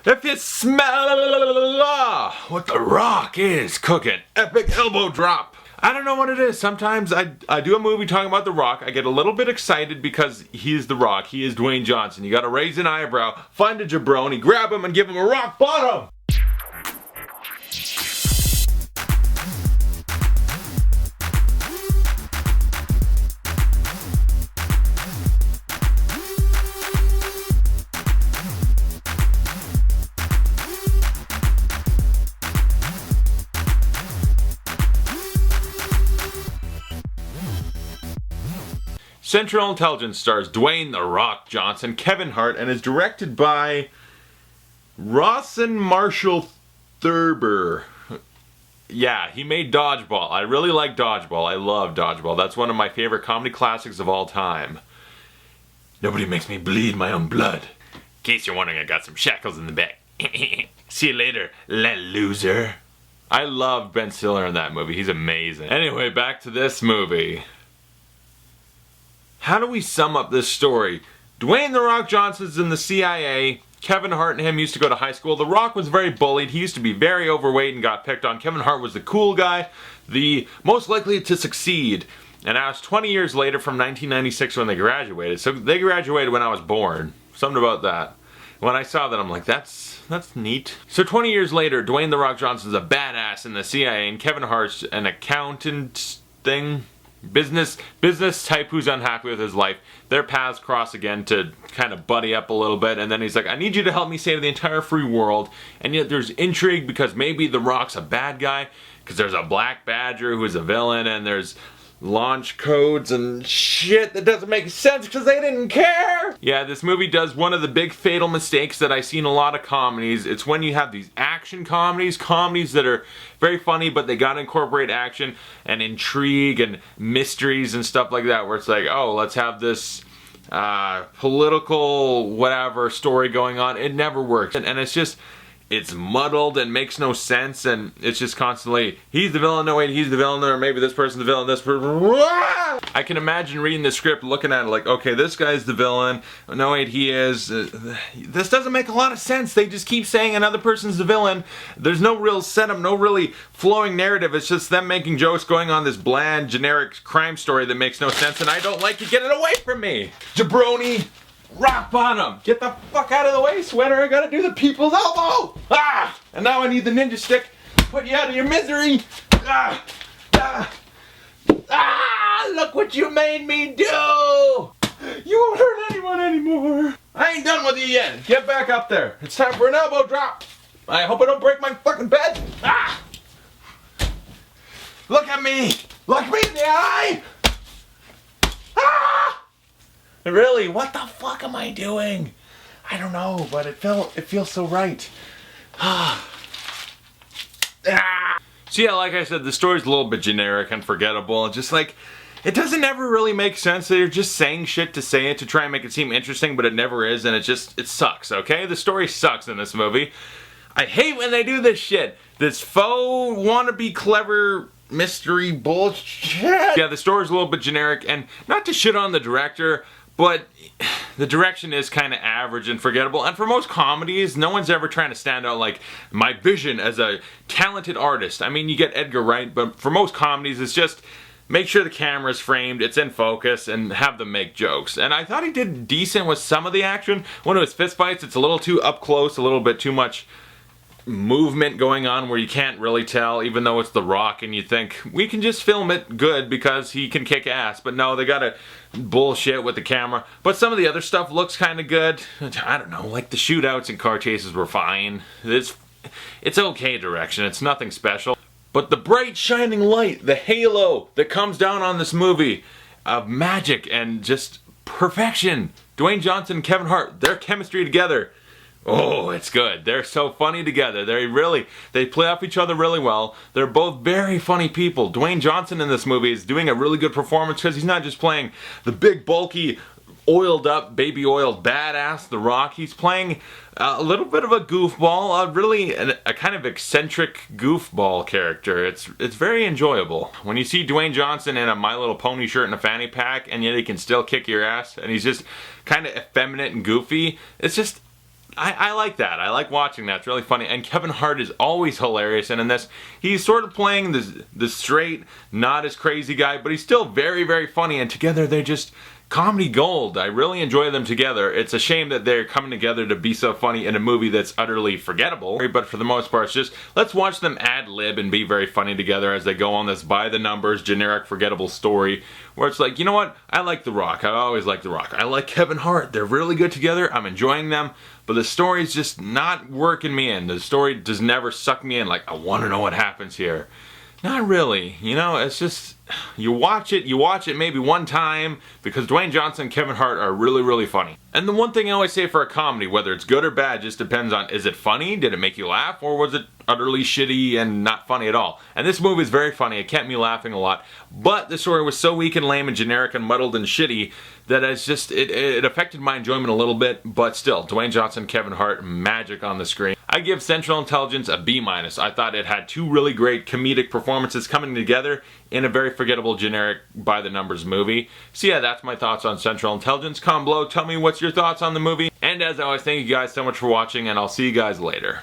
If you smell what The Rock is cooking, epic elbow drop. I don't know what it is. Sometimes I do a movie talking about The Rock. I get a little bit excited because he's The Rock. He is Dwayne Johnson. You gotta raise an eyebrow, find a jabroni, grab him and give him a rock bottom. Central Intelligence stars Dwayne "The Rock" Johnson, Kevin Hart, and is directed by Rawson Marshall Thurber. Yeah, he made Dodgeball. I really like Dodgeball. I love Dodgeball. That's one of my favorite comedy classics of all time. Nobody makes me bleed my own blood. In case you're wondering, I got some shackles in the back. See you later, loser. I love Ben Stiller in that movie. He's amazing. Anyway, back to this movie. How do we sum up this story? Dwayne "The Rock" Johnson's in the CIA. Kevin Hart and him used to go to high school. The Rock was very bullied. He used to be very overweight and got picked on. Kevin Hart was the cool guy, the most likely to succeed. And I was 20 years later from 1996 when they graduated. So they graduated when I was born. Something about that. When I saw that, I'm like, that's neat. So 20 years later, Dwayne "The Rock" Johnson's a badass in the CIA, and Kevin Hart's an accountant thing. Business type who's unhappy with his life. Their paths cross again to kind of buddy up a little bit, and then he's like, I need you to help me save the entire free world. And yet there's intrigue because maybe The Rock's a bad guy, because there's a black badger who's a villain, and there's launch codes and shit that doesn't make sense because they didn't care. Yeah, this movie does one of the big fatal mistakes that I see in a lot of comedies. It's when you have these action comedies that are very funny, but they gotta incorporate action and intrigue and mysteries and stuff like that, where it's like, oh, let's have this political whatever story going on. It never works, and it's just, it's muddled and makes no sense, and it's just constantly, he's the villain, no wait, he's the villain, or maybe this person's the villain, this person. I can imagine reading the script, looking at it like, okay, this guy's the villain, no wait, he is. This doesn't make a lot of sense. They just keep saying another person's the villain. There's no real setup, no really flowing narrative. It's just them making jokes, going on this bland, generic crime story that makes no sense, and I don't like it. Get it away from me! Jabroni! Rock bottom! Get the fuck out of the way, sweater! I gotta do the people's elbow! Ah! And now I need the ninja stick to put you out of your misery! Ah! Ah! Ah! Look what you made me do! You won't hurt anyone anymore! I ain't done with you yet! Get back up there! It's time for an elbow drop! I hope I don't break my fucking bed! Ah! Look at me! Look me in the eye! Ah! Really, what the fuck am I doing? I don't know, but it feels so right. So yeah, like I said, the story's a little bit generic and forgettable. Just like, it doesn't ever really make sense. They're just saying shit to say it to try and make it seem interesting, but it never is, and it sucks, okay? The story sucks in this movie. I hate when they do this shit. This faux wannabe clever mystery bullshit. Yeah, the story's a little bit generic, and not to shit on the director, but the direction is kind of average and forgettable. And for most comedies, no one's ever trying to stand out like, my vision as a talented artist. I mean, you get Edgar Wright, but for most comedies, it's just make sure the camera's framed, it's in focus, and have them make jokes. And I thought he did decent with some of the action. One of his fist fights, it's a little too up close, a little bit too much movement going on where you can't really tell, even though it's The Rock, and you think, we can just film it good because he can kick ass. But no, they gotta bullshit with the camera. But some of the other stuff looks kind of good. I don't know, like the shootouts and car chases were fine. It's okay direction, it's nothing special. But the bright shining light, the halo that comes down on this movie of magic and just perfection. Dwayne Johnson and Kevin Hart, their chemistry together. Oh, it's good. They're so funny together. They play off each other really well. They're both very funny people. Dwayne Johnson in this movie is doing a really good performance because he's not just playing the big, bulky, oiled up, baby oiled badass, The Rock. He's playing a little bit of a goofball, really a kind of eccentric goofball character. It's very enjoyable. When you see Dwayne Johnson in a My Little Pony shirt and a fanny pack, and yet he can still kick your ass, and he's just kind of effeminate and goofy, it's just I like that. I like watching that. It's really funny. And Kevin Hart is always hilarious. And in this, he's sort of playing the straight, not as crazy guy, but he's still very, very funny. And together they're just comedy gold. I really enjoy them together. It's a shame that they're coming together to be so funny in a movie that's utterly forgettable. But for the most part, it's just, let's watch them ad-lib and be very funny together as they go on this by-the-numbers, generic, forgettable story. Where it's like, you know what? I like The Rock. I always like The Rock. I like Kevin Hart. They're really good together. I'm enjoying them. But the story's just not working me in. The story does never suck me in. Like, I want to know what happens here. Not really, you know, it's just, you watch it maybe one time, because Dwayne Johnson and Kevin Hart are really, really funny. And the one thing I always say for a comedy, whether it's good or bad, just depends on, is it funny? Did it make you laugh? Or was it utterly shitty and not funny at all? And this movie is very funny, it kept me laughing a lot, but the story was so weak and lame and generic and muddled and shitty that it's just, it affected my enjoyment a little bit, but still, Dwayne Johnson, Kevin Hart, magic on the screen. I give Central Intelligence a B-. I thought it had two really great comedic performances coming together in a very forgettable, generic, by-the-numbers movie. So yeah, that's my thoughts on Central Intelligence. Comment below, tell me what's your thoughts on the movie. And as always, thank you guys so much for watching, and I'll see you guys later.